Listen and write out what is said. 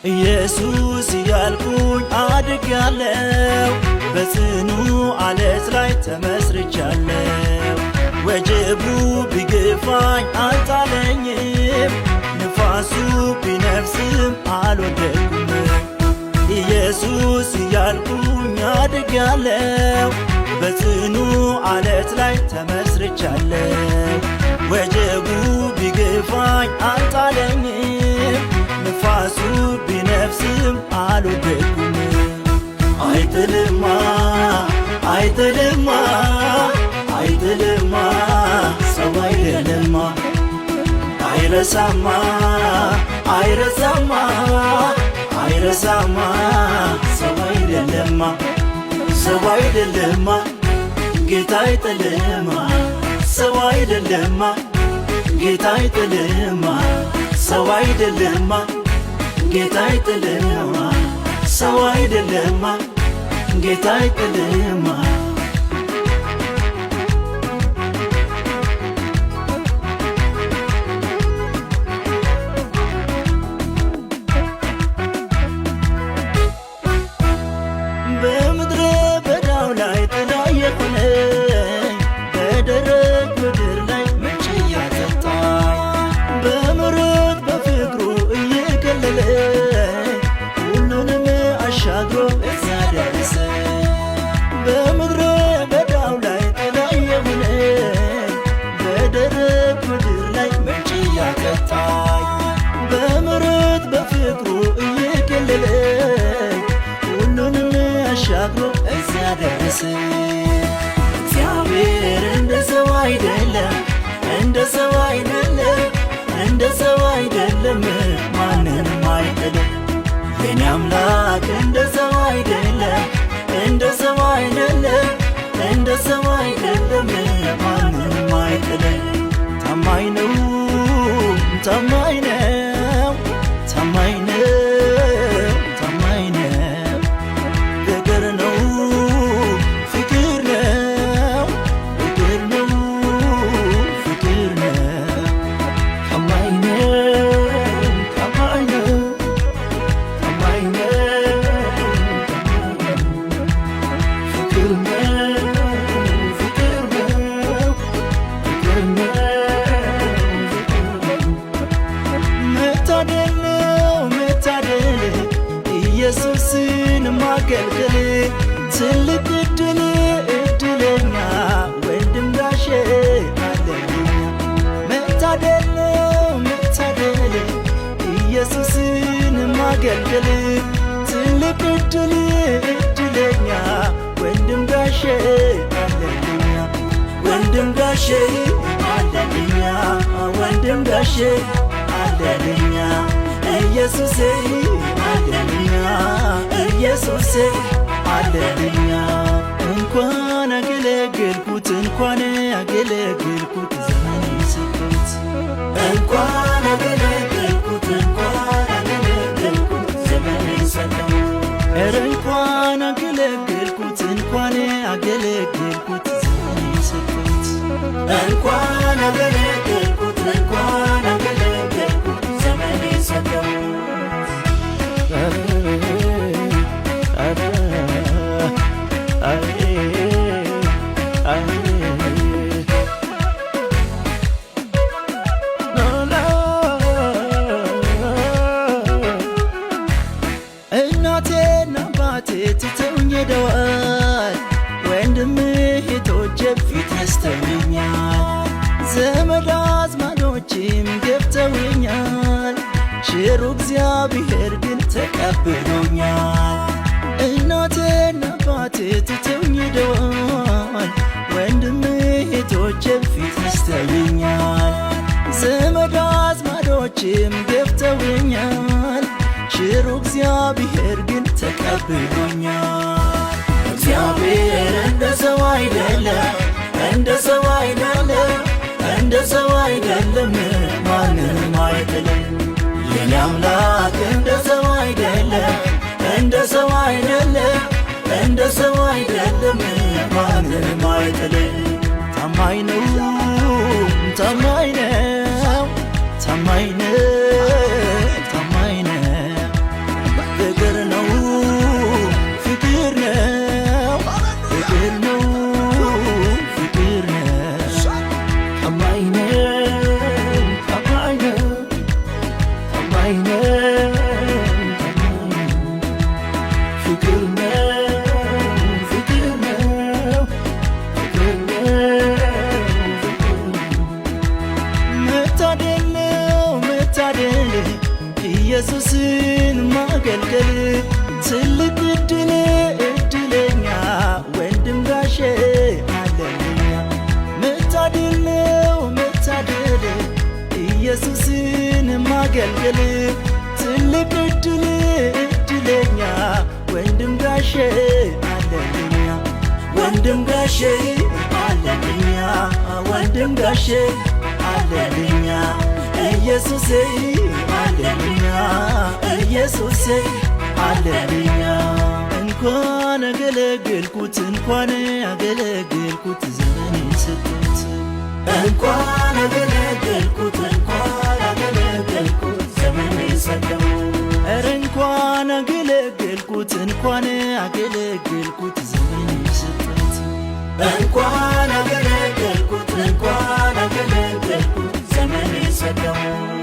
ኢየሱስ ያልኩኝ አድጌያለሁ በጽኑ አለት ላይ ተመስርቻለሁ ወጀቡ ቢገፋኝ አልጣለኝም ንፋሱ ቢነፍስም አልወደቅኩም ኢየሱስ ያልኩኝ አድጌያለሁ በጽኑ አለት ላይ ተመስርቻለሁ ወጀቡ ቢገፋኝ አልጣለኝም ንፋሱ ቢነፍስም አልወደቅኩም አይጥልማ አይጥልማ አይጥልማ ሰው አይደለማ አይረሳማ አይረሳማ አይረሳማ ሰው አይደለማ ሰው አይደለማ ጌታ አይጥልማ ሰው አይደለማ ጌታ አይጥልማ ሰው አይደለማ ጌታ አይጥልማ ሰው አይደለማ ጌታ አይጥልማ በምድረ በዳው ላይ ጥላ የሆነኝ በደረቅ ምድር ላይ ምንጭ እያጠጣኝ በምሕረት በፍቅሩ እየከለለኝ ሁሉንም አሻግሮ እዚያ ደረሰኝ በምድረ በዳው ላይ ጥላ የሆነኝ በደረቅ ምድር ላይ ምንጭ እያጠጣኝ በምሕረት በፍቅሩ እየከለለኝ ሁሉንም አሻግሮ እዚያ ደረሰኝ እግዚአብሔር እንደ ሰው አይደለም እንደ ሰው አይደለም እንደ ሰው አይደለም ማንንም አይጥልም የኔ አምላክ እንደ ሰው አይደለም እንደ ሰው አይደለም እንደ ሰው አይደለም ማንንም አይጥልም ታማኝ ነው ታማኝ ነው ታማኝ ነው ታማኝ ነው ፍቅር ነው ፍቅር ነው ፍቅር ነው ፍቅር ነው ታማኝ ነው ታማኝ ነው ታማኝ ነው ፍቅር ነው ፍቅር ነው ፍቅር ነው መታደል ነው መታደል ኢየሱስን ማገልገል ትልቅ እድል እድለኛ ወንድም ጋሼ አለልኛ መታደል ነው መታደል ኢየሱስን ማገልገል ትልቅ እድል እድለኛ ወንድም ጋሼ አለልኛ ወንድም ጋሼ አለልኛ ወንድም ጋሼ አለልኛ ኢየሱሴ አለልኛ ኢየሱሴ አለልኛ እንኳን አገለገልኩት እንኳን አገለገልኩት ዘመን ሰጠሁት እንኳን አገለገልኩት እንኳን አገለገልኩት ዘመን ሰጠሁት ኧረ እንኳን አገለገልኩት እንኳን አገለገልኩት ዘመን ሰጠሁት እንኳን አገለገልኩት እንኳን አገለገልኩት ዘመን ሰጠሁት እናቴና አባቴ ትተውኝ ሄደዋል ወንድም እህቶቼ ፊት ነስተውኛል ዘመድ አዝማዶችም ገብተውኛል ቸሩ እግዚአብሔር ግን ተቀብሎኛል እናቴና አባቴ ትተውኝ ሄደዋል ወንድም እህቶቼ ፊት ነስተውኛል ዘመድ አዝማዶችም ገብተውኛል ቸሩ እግዚአብሔር ግን ተቀብሎኛል እግዚአብሔር እንደ ሰው አይደለም እንደ ሰው አይደለም እንደ ሰው አይደለም ማንንም አይጥልም የኔ አምላክ እንደ ሰው አይደለም እንደ ሰው አይደለም እንደ ሰው አይደለም ማንንም አይጥልም ታማኝ ነው ታማኝ ነው ታማኝ ነው ታማኝ ነው ኢየሱስን ማገልገል ትልቅ እድል እድለኛ ወንድም ጋሼ አለልኛ መታደል ነው መታደል ኢየሱስን ማገልገል ትልቅ እድል እድለኛ ወንድም ጋሼ አለልኛ ወንድም ጋሼ አለልኛ ወንድም ጋሼ አለልኛ ኢየሱሴ አለልኛ ኢየሱሴ አለልኛ እንኳን አገለገልኩት እንኳን አገለገልኩት ዘመኔን ሰጠሁት እንኳን አገለገልኩት እንኳን አገለገልኩት ዘመኔን ሰጠሁት ኧረ እንኳን አገለገልኩት እንኳን አገለገልኩት ዘመኔን ሰጠሁት እንኳን አገለገልኩት እንኳን አገለገልኩት ዘመኔን ሰጠሁት